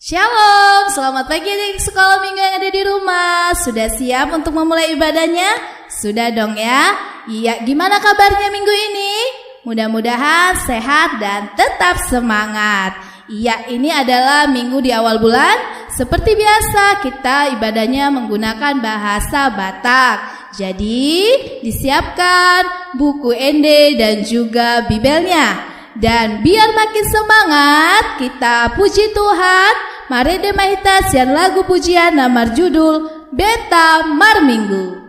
Shalom, selamat pagi adik sekolah minggu yang ada di rumah. Sudah siap untuk memulai ibadahnya? Sudah dong ya? Iya, gimana kabarnya minggu ini? Mudah-mudahan sehat dan tetap semangat. Iya, ini adalah minggu di awal bulan. Seperti biasa, kita ibadahnya menggunakan bahasa Batak. Jadi, disiapkan buku ND dan juga Bibelnya. Dan biar makin semangat, kita puji Tuhan. Mari Demahita siar lagu pujian nomor judul Beta Marminggu.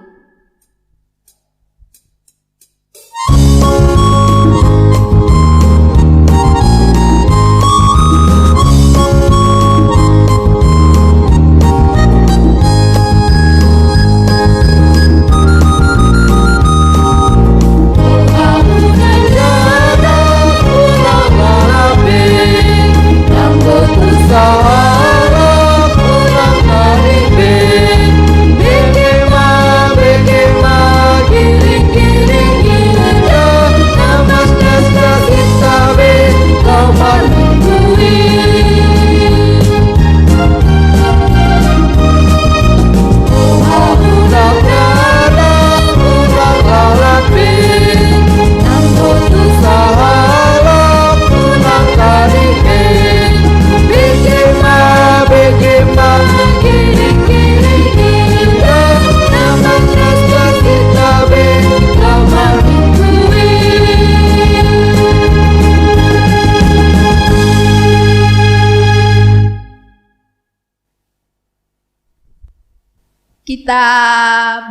Kita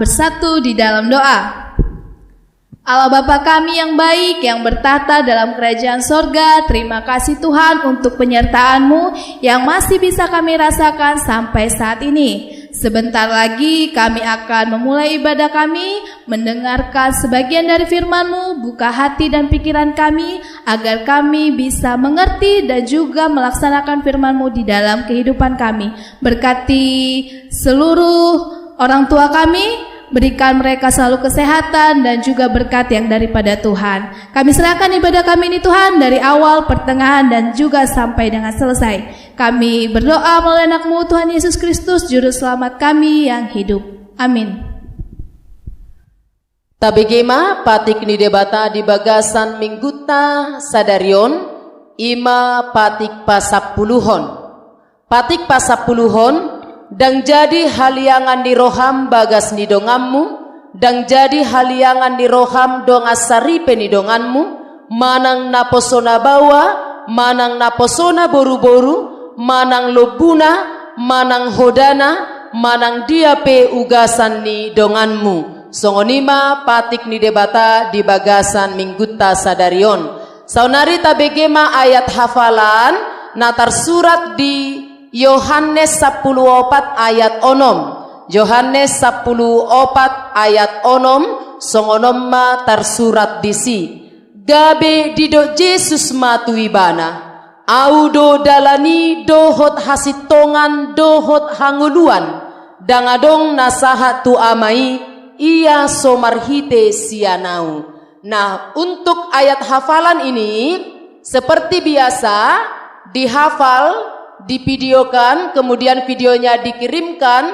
bersatu di dalam doa. Allah Bapa kami yang baik, yang bertata dalam kerajaan sorga, terima kasih Tuhan untuk penyertaan-Mu yang masih bisa kami rasakan sampai saat ini. Sebentar lagi kami akan memulai ibadah kami, mendengarkan sebagian dari firman-Mu, buka hati dan pikiran kami, agar kami bisa mengerti dan juga melaksanakan firman-Mu di dalam kehidupan kami. Berkati seluruh orang tua kami, berikan mereka selalu kesehatan dan juga berkat yang daripada Tuhan. Kami serahkan ibadah kami ini Tuhan dari awal, pertengahan dan juga sampai dengan selesai. Kami berdoa melalui anak-Mu Tuhan Yesus Kristus, Juru Selamat kami yang hidup. Amin. Tabegema patik ni debata di bagasan mingguta sadarion ima patik pasapuluhon. Patik pasapuluhon dan jadi haliangan di roham bagas ni dongammu, dan jadi haliangan di roham dong asaripe ni donganmu, manang naposona bawa, manang naposona boru-boru, manang lobuna, manang hodana, manang diape ugasan ni donganmu. Songonima patik ni debata di bagasan mingguta sadarion. Saunari tabegema ayat hafalan natar surat di Yohanes 14 ayat onom. Yohanes 14 ayat onom songonom ma tersurat disi. Gabe dido Jesus matuibana. Audo dalani dohot hasitongan dohot hanguluan. Dangadong nasahat tu amai ia somarhite sianau. Nah, untuk ayat hafalan ini seperti biasa dihafal, divideokan, kemudian videonya dikirimkan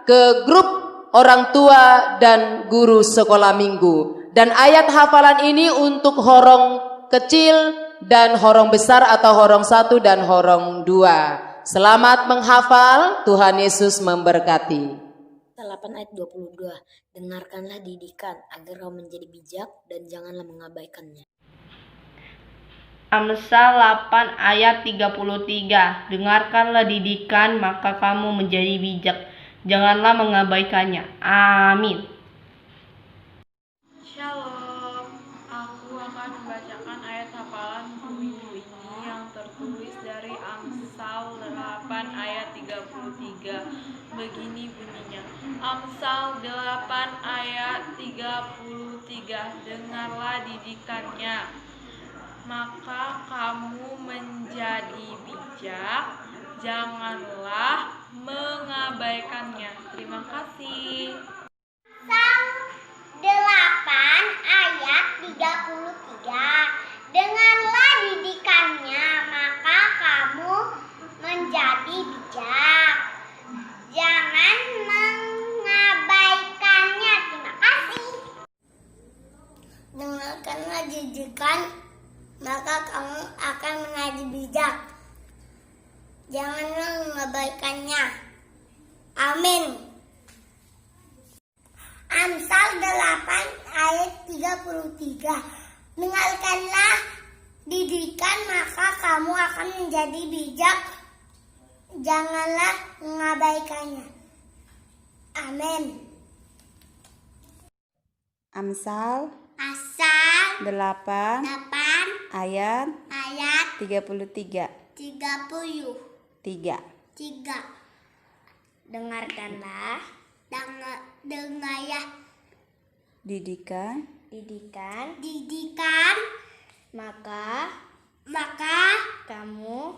ke grup orang tua dan guru sekolah minggu. Dan ayat hafalan ini untuk horong kecil dan horong besar atau horong 1 dan horong 2. Selamat menghafal, Tuhan Yesus memberkati. 8 ayat 22. Dengarkanlah didikan agar kau menjadi bijak dan janganlah mengabaikannya. Amsal 8 ayat 33. Dengarkanlah didikan maka kamu menjadi bijak, janganlah mengabaikannya. Amin. Shalom, aku akan membacakan ayat hafalan minggu ini yang tertulis dari Amsal 8 ayat 33. Begini bunyinya. Amsal 8 ayat 33. Dengarlah didikannya, maka kamu menjadi bijak, janganlah mengabaikannya. Terima kasih. Amsal 8 ayat 33. Dengarlah didikannya, maka kamu menjadi bijak. dengarkanlah didikan, maka kamu akan menjadi bijak. Janganlah mengabaikannya. Amin. Amsal 8 ayat 33. Dengarkanlah didikan, maka kamu akan menjadi bijak. Janganlah mengabaikannya. Amin. Amsal Asal 8 8 ayat ayat 33. 33. 3. Dengarkanlah Didikan didikan, maka kamu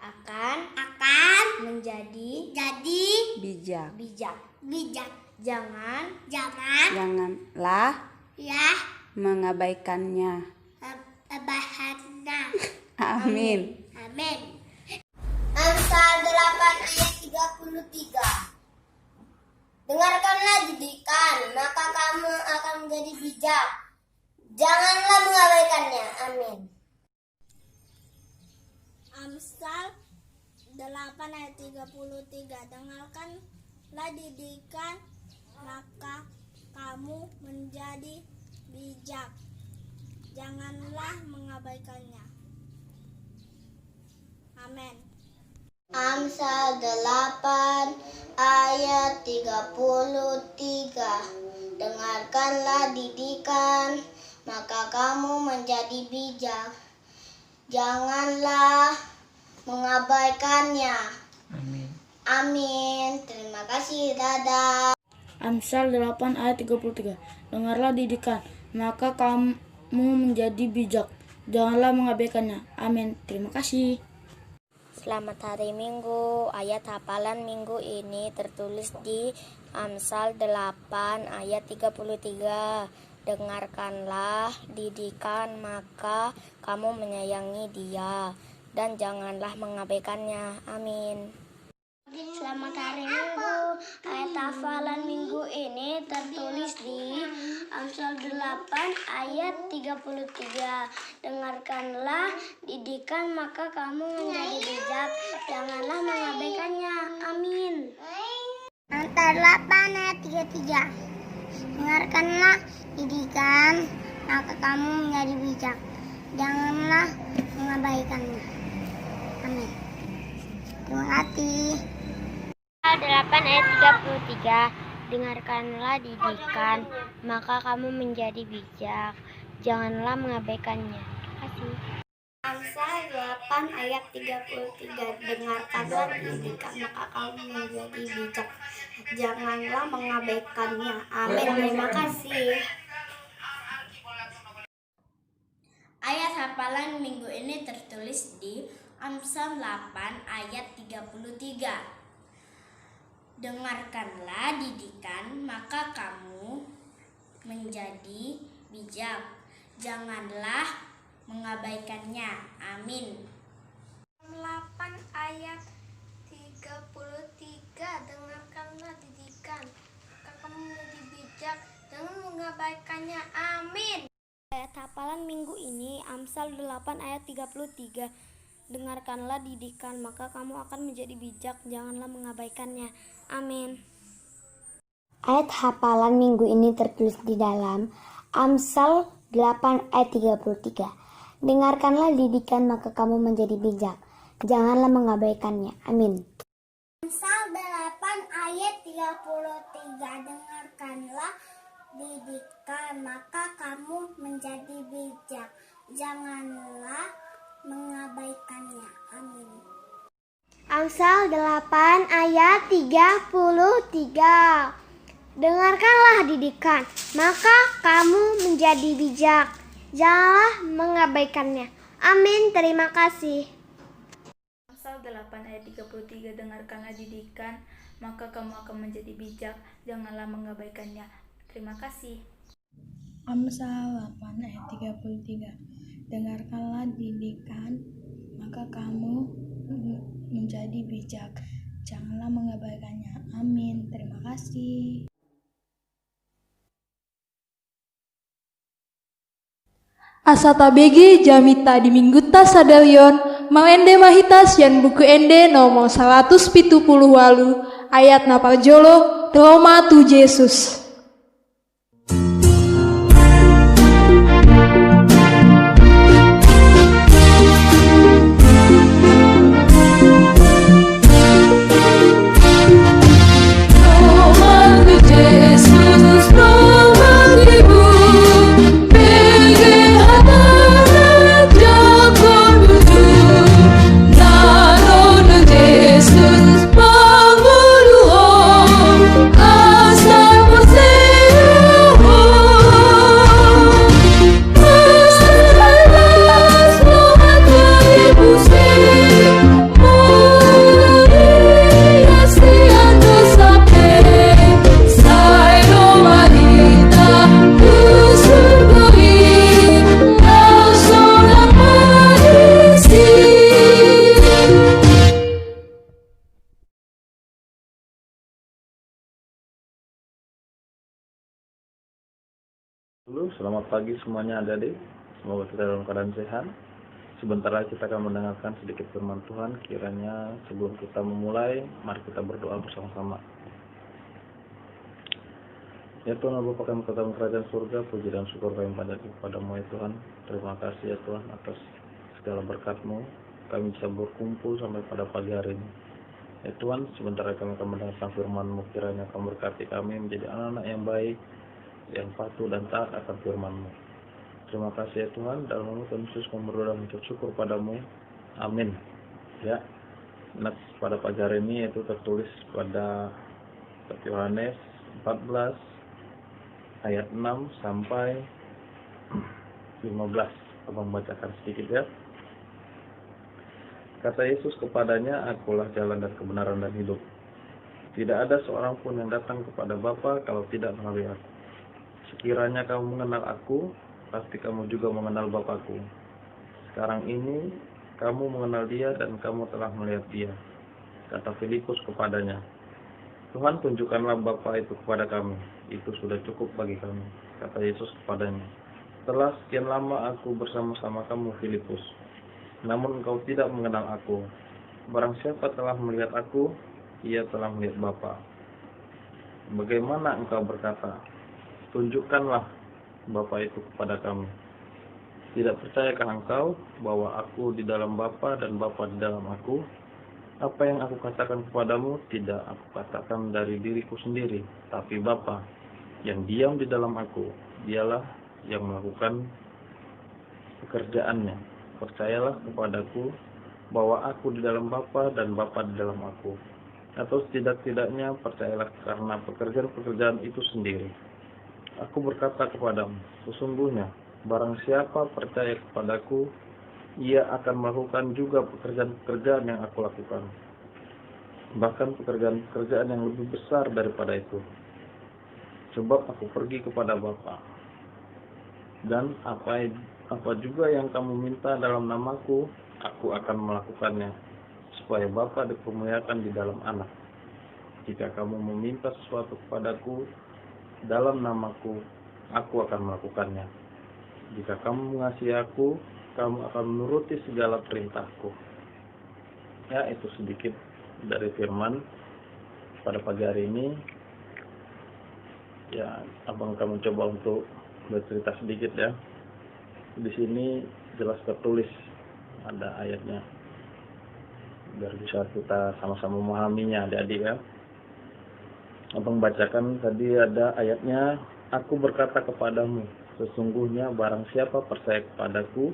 akan akan menjadi jadi bijak. bijak. Janganlah Ya mengabaikannya. bahana. Amin. Amin. Amsal 8 ayat 33. Dengarkanlah didikan, maka kamu akan menjadi bijak. Janganlah mengabaikannya. Amin. Amsal 8 ayat 33. Dengarkanlah didikan, maka kamu menjadi bijak. Janganlah mengabaikannya. Amin. Amsal 8 ayat 33. Dengarkanlah didikan, maka kamu menjadi bijak. Janganlah mengabaikannya. Amin. Terima kasih. Dadah. Amsal 8 ayat 33. Dengarlah didikan, maka kamu menjadi bijak. Janganlah mengabaikannya. Amin. Terima kasih. Selamat hari Minggu. Ayat hafalan minggu ini tertulis di Amsal 8 ayat 33. Dengarkanlah didikan, maka kamu menyayangi dia, dan janganlah mengabaikannya. Amin. Selamat hari Minggu. Ayat hafalan minggu ini tertulis di Amsal 8 ayat 33. Dengarkanlah didikan, maka kamu menjadi bijak. Janganlah mengabaikannya. Amin. Amsal 8 ayat 33. Dengarkanlah didikan, maka kamu menjadi bijak. Janganlah mengabaikannya. Amin. Terima kasih. 8 ayat 33. Dengarkanlah didikan, maka kamu menjadi bijak. Janganlah mengabaikannya. Terima kasih. Amsal 8 ayat 33. Dengarkanlah didikan, maka kamu menjadi bijak. Janganlah mengabaikannya. Amin. Terima kasih. Ayat hafalan minggu ini tertulis di Amsal 8 ayat 33. Dengarkanlah didikan, maka kamu menjadi bijak. Janganlah mengabaikannya. Amin. 8 ayat 33. Dengarkanlah didikan, maka kamu menjadi bijak. Jangan mengabaikannya. Amin. Ayat hafalan minggu ini Amsal 8 ayat 33. Dengarkanlah didikan, maka kamu akan menjadi bijak. Janganlah mengabaikannya. Amin. Ayat hafalan minggu ini tertulis di dalam Amsal 8 ayat 33. Dengarkanlah didikan, maka kamu menjadi bijak. Janganlah mengabaikannya. Amin. Amsal 8 ayat 33. Dengarkanlah didikan, maka kamu menjadi bijak. Janganlah mengabaikannya. Amin. Amsal 8 ayat 33. Dengarkanlah didikan, maka kamu menjadi bijak. Janganlah mengabaikannya. Amin. Terima kasih. Amsal 8 ayat 33. Dengarkanlah didikan, maka kamu akan menjadi bijak. Janganlah mengabaikannya. Terima kasih. Amsal 8 ayat 33. Dengarkanlah didikan, maka kamu menjadi bijak. Janganlah mengabaikannya. Amin. Terima kasih. Asata BG Jamita di Mingguta Sadarion Mawende Mahitas Yan buku ende nomor 170 walu ayat naparjolo Roma tu Yesus. Selamat pagi semuanya adik-adik. Semoga kita dalam keadaan sehat. Sebentar lagi kita akan mendengarkan sedikit firman Tuhan. Kiranya sebelum kita memulai, mari kita berdoa bersama-sama. Ya Tuhan, Bapa kami katakan kerajaan surga, puji dan syukur kami padamu ya Tuhan. Terima kasih ya Tuhan atas segala berkat-Mu. Kami bisa berkumpul sampai pada pagi hari ini. Ya Tuhan, sebentar lagi kami akan mendengarkan firman-Mu. Kiranya Kamu berkati kami menjadi anak-anak yang baik, yang patuh dan taat akan firman-Mu. Terima kasih ya Tuhan, dalam nama Tuhan Yesus kami berdoa dan mengucap syukur padamu. Amin. Ya, nah, pada pagi hari ini itu tertulis pada Yohanes 14 ayat 6 sampai 15. Abang bacakan sedikit ya. Kata Yesus kepadanya, Akulah jalan dan kebenaran dan hidup. Tidak ada seorang pun yang datang kepada Bapa kalau tidak melalui aku. Sekiranya kamu mengenal aku, pasti kamu juga mengenal Bapakku. Sekarang ini kamu mengenal dia dan kamu telah melihat dia. Kata Filipus kepadanya, Tuhan tunjukkanlah Bapa itu kepada kami. Itu sudah cukup bagi kami. Kata Yesus kepadanya, telah sekian lama aku bersama-sama kamu Filipus, namun engkau tidak mengenal aku. Barang siapa telah melihat aku, ia telah melihat Bapa. Bagaimana engkau berkata, tunjukkanlah Bapa itu kepada kami? Tidak percayakah engkau bahwa aku di dalam Bapa dan Bapa di dalam aku? Apa yang aku katakan kepadamu tidak aku katakan dari diriku sendiri, tapi Bapa yang diam di dalam aku, dialah yang melakukan pekerjaannya. Percayalah kepadaku bahwa aku di dalam Bapa dan Bapa di dalam aku. Atau setidak-tidaknya percayalah karena pekerjaan-pekerjaan itu sendiri. Aku berkata kepadamu, sesungguhnya barang siapa percaya kepadaku, ia akan melakukan juga pekerjaan-pekerjaan yang aku lakukan. Bahkan pekerjaan-pekerjaan yang lebih besar daripada itu. Sebab aku pergi kepada Bapa. Dan apa juga yang kamu minta dalam namaku, aku akan melakukannya, supaya Bapa dipermuliakan di dalam Anak. Jika kamu meminta sesuatu kepadaku dalam namaku, aku akan melakukannya. Jika kamu mengasihi aku, kamu akan menuruti segala perintahku. Ya, itu sedikit dari firman pada pagi hari ini. Ya, abang kamu coba untuk bercerita sedikit ya. Di sini jelas tertulis ada ayatnya, biar bisa kita sama-sama memahaminya adik-adik ya. Abang bacakan tadi ada ayatnya, aku berkata kepadamu, sesungguhnya barang siapa percaya kepadaku,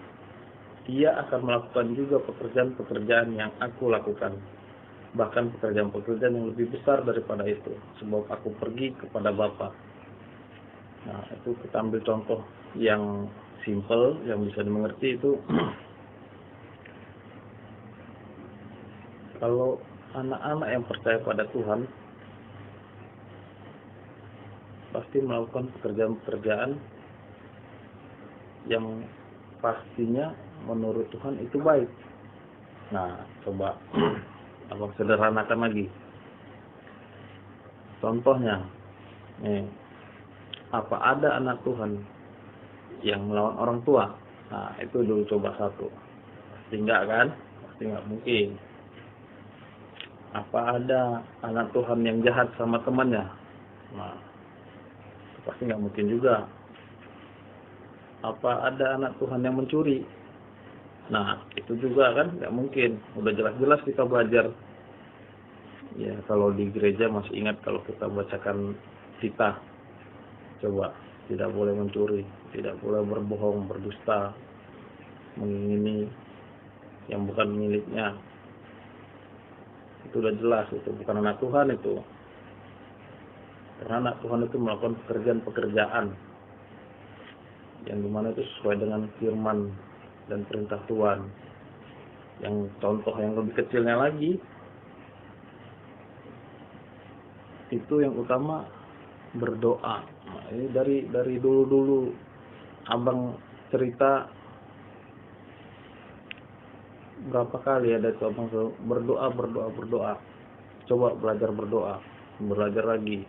ia akan melakukan juga pekerjaan-pekerjaan yang aku lakukan. Bahkan pekerjaan-pekerjaan yang lebih besar daripada itu, sebab aku pergi kepada Bapa. Nah, itu kita ambil contoh yang simple, yang bisa dimengerti itu. Kalau anak-anak yang percaya pada Tuhan, pasti melakukan pekerjaan-pekerjaan yang pastinya menurut Tuhan itu baik. Nah, coba abang sederhanakan lagi. Contohnya, apa ada anak Tuhan yang melawan orang tua? Nah, itu dulu coba satu. Pasti enggak kan? Pasti enggak mungkin. Apa ada anak Tuhan yang jahat sama temannya? Nah, itu pasti enggak mungkin juga. Apa ada anak Tuhan yang mencuri? Nah, itu juga kan enggak mungkin. Udah jelas-jelas kita belajar. Ya, kalau di gereja masih ingat kalau kita bacakan titah. Coba, tidak boleh mencuri, tidak boleh berbohong, berdusta, mengingini yang bukan miliknya. Itu udah jelas, itu bukan anak Tuhan itu. Karena anak Tuhan itu melakukan pekerjaan-pekerjaan yang dimana itu sesuai dengan firman dan perintah Tuhan. Yang contoh yang lebih kecilnya lagi, itu yang utama berdoa. Nah, ini dari dulu abang cerita berapa kali ada itu abang berdoa. Coba belajar berdoa, belajar lagi.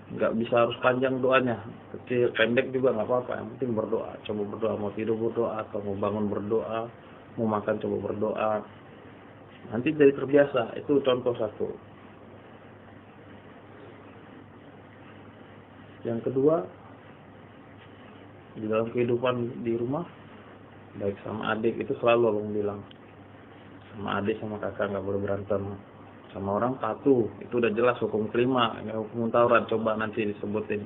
Nggak bisa harus panjang doanya, kecil pendek juga nggak apa-apa. Yang penting berdoa. Coba berdoa, mau tidur berdoa, atau mau bangun berdoa, mau makan coba berdoa. Nanti jadi terbiasa. Itu contoh satu. Yang kedua, di dalam kehidupan di rumah, baik sama adik itu selalu abang bilang, sama adik sama kakak nggak boleh berantem. Sama orang patuh, itu udah jelas hukum kelima, hukum Taurat. Coba nanti disebutin,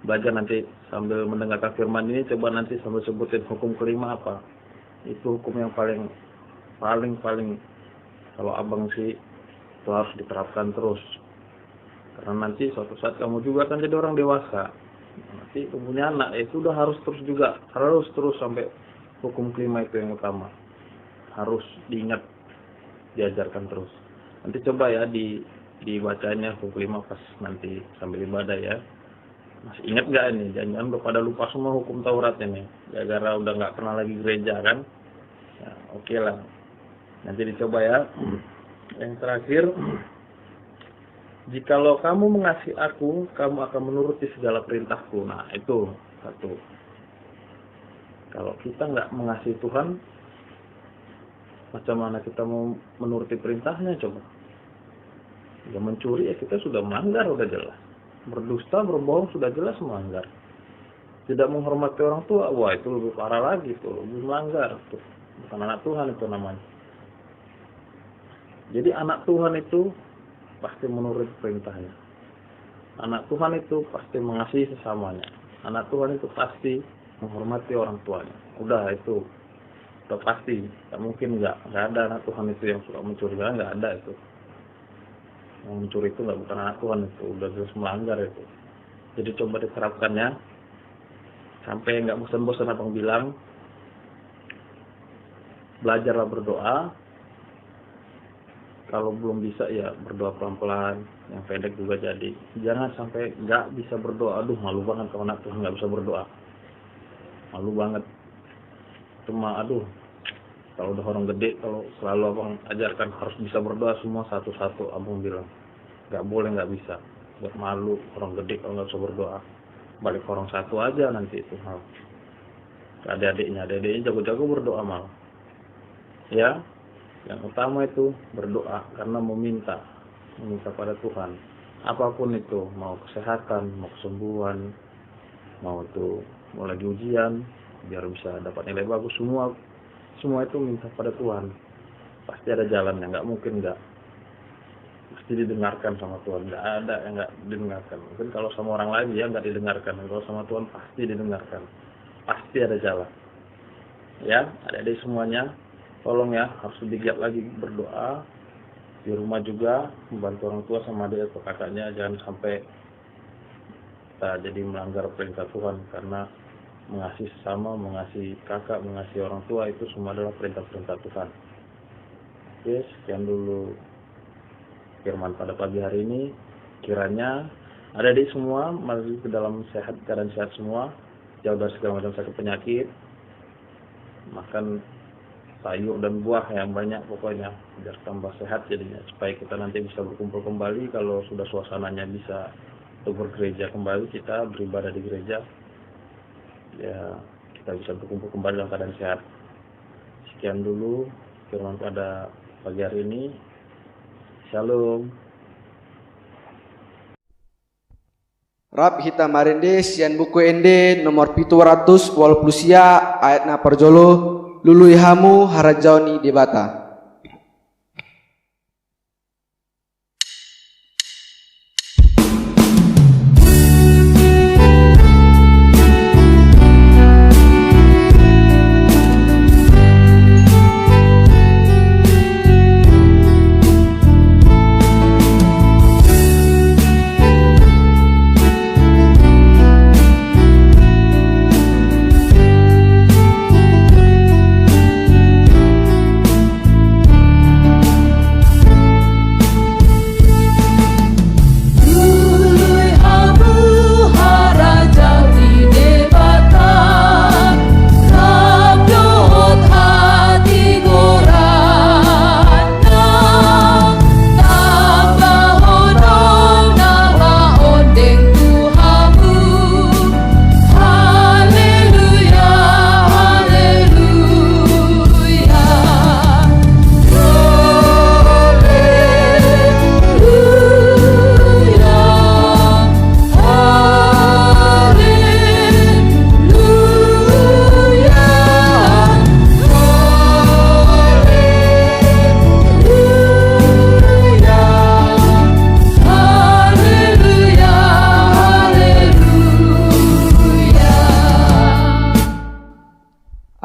belajar nanti sambil mendengarkan firman ini, coba nanti sambil sebutin hukum kelima apa. Itu hukum yang paling kalau abang sih itu harus diterapkan terus. Karena nanti suatu saat kamu juga akan jadi orang dewasa. Nanti punya anak, itu udah harus terus sampai hukum kelima itu yang utama. Harus diingat, diajarkan terus. Nanti coba ya dibacanya hukum kelima pas nanti sambil ibadah ya. Masih ingat nggak ini? Jangan udah pada lupa semua hukum Taurat ini. Gara-gara udah nggak pernah lagi gereja kan? Ya, oke lah. Nanti dicoba ya. Yang terakhir, jikalau kamu mengasihi aku, kamu akan menuruti segala perintahku. Nah, itu satu. Kalau kita nggak mengasihi Tuhan, macam mana kita mau menuruti perintahnya coba? Ya mencuri ya kita sudah melanggar, udah jelas. Berdusta, berbohong sudah jelas melanggar. Tidak menghormati orang tua, wah itu lebih parah lagi tuh, lebih melanggar tuh. Bukan anak Tuhan itu namanya. Jadi anak Tuhan itu pasti menurut perintahnya. Anak Tuhan itu pasti mengasihi sesamanya. Anak Tuhan itu pasti menghormati orang tuanya. Udah itu udah pasti. Gak mungkin nggak ada anak Tuhan itu yang suka mencuri. Nggak ada itu. Yang mencuri itu nggak bukan anak Tuhan itu. Udah jelas melanggar itu. Jadi coba diterapkannya. Sampai nggak bosan-bosan abang bilang. Belajarlah berdoa. Kalau belum bisa ya berdoa pelan-pelan, yang pendek juga jadi. Jangan sampai nggak bisa berdoa. Aduh malu banget kalau anak Tuhan nggak bisa berdoa. Malu banget. Cuma aduh, kalau udah orang gede, kalau selalu abang ajarkan harus bisa berdoa semua satu-satu, abang bilang nggak boleh nggak bisa. Buat malu orang gede kalau nggak bisa berdoa. Balik ke orang satu aja nanti itu hal. Adik-adiknya jago-jago berdoa malah. Ya. Yang utama itu berdoa karena meminta pada Tuhan. Apapun itu, mau kesehatan, mau kesembuhan, mau lagi ujian, biar bisa dapat nilai bagus, semua itu minta pada Tuhan. Pasti ada jalannya, nggak mungkin nggak. Pasti didengarkan sama Tuhan, nggak ada yang nggak didengarkan. Mungkin kalau sama orang lain ya nggak didengarkan, kalau sama Tuhan pasti didengarkan. Pasti ada jalan. Ya, adik-adik semuanya. Tolong ya, harus lebih giat lagi berdoa. Di rumah juga, membantu orang tua sama adik atau kakaknya. Jangan sampai kita jadi melanggar perintah Tuhan. Karena mengasihi sesama, mengasihi kakak, mengasihi orang tua, itu semua adalah perintah-perintah Tuhan. Oke, sekian dulu firman pada pagi hari ini. Kiranya adik-adik semua masih ke dalam keadaan sehat semua. Jauh dari segala macam sakit penyakit. Makan sayur dan buah yang banyak pokoknya biar tambah sehat jadinya, supaya kita nanti bisa berkumpul kembali kalau sudah suasananya bisa untuk bergereja kembali, kita beribadah di gereja ya. kita bisa berkumpul kembali dalam keadaan sehat. Sekian dulu firman pada pagi hari ini. Shalom. Rab hita marende sian buku ende nomor 700 wal plusia ayat na perjolo lului hamu harajauni debata.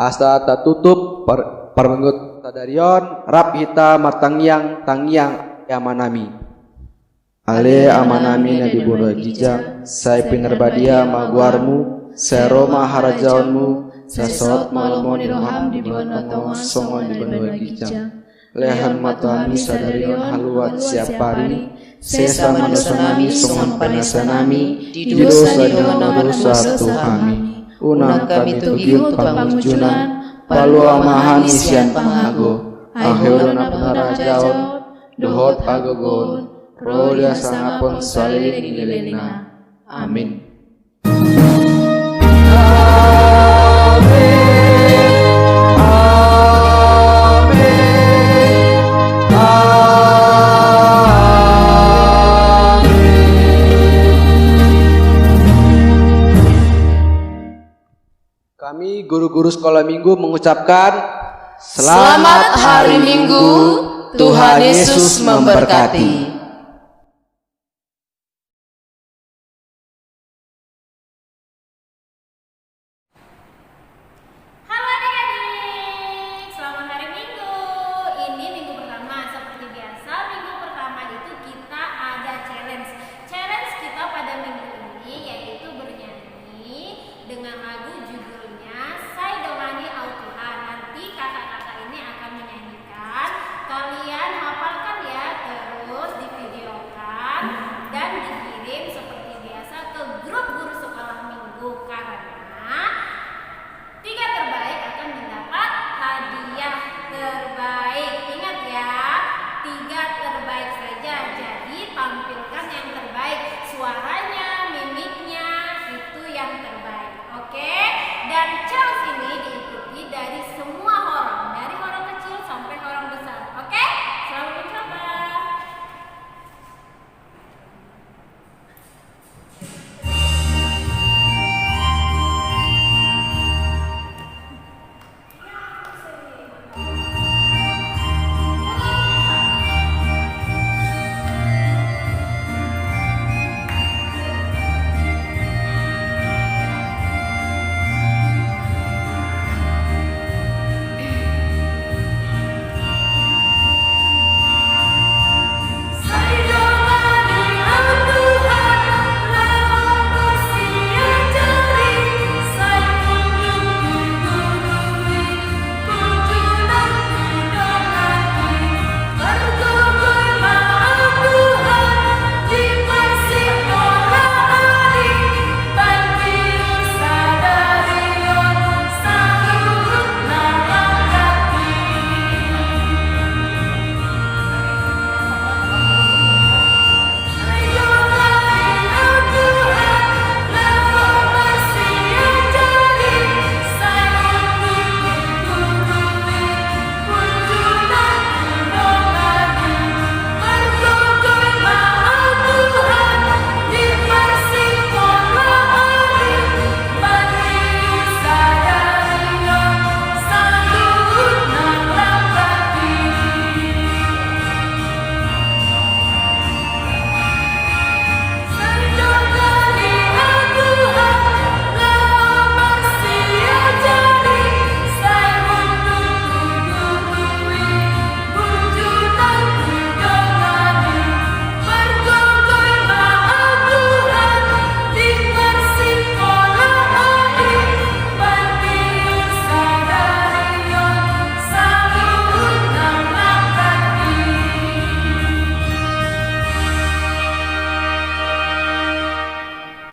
Asa tatutup permenggut tadarion rab hita martangyang tangyang amanami. Ale amanami na dibunuh gijang, saya penerbadia maguarmu, saya Roma harajaunmu, saya sot malamoni roham di bawah tongon songon di bawah gijang. Lehan matami sadarion haluat siapari, sesa manusanami songon panasanami, di dosa dengan dosa Tuhami. Unang kami tugiut pangujunan, palu amahan isian pangago, akhirun apnarajaon, dohot agogon, rolia sangapon salin nilena. Amin. Kami guru-guru sekolah minggu mengucapkan Selamat hari Minggu, Tuhan Yesus memberkati.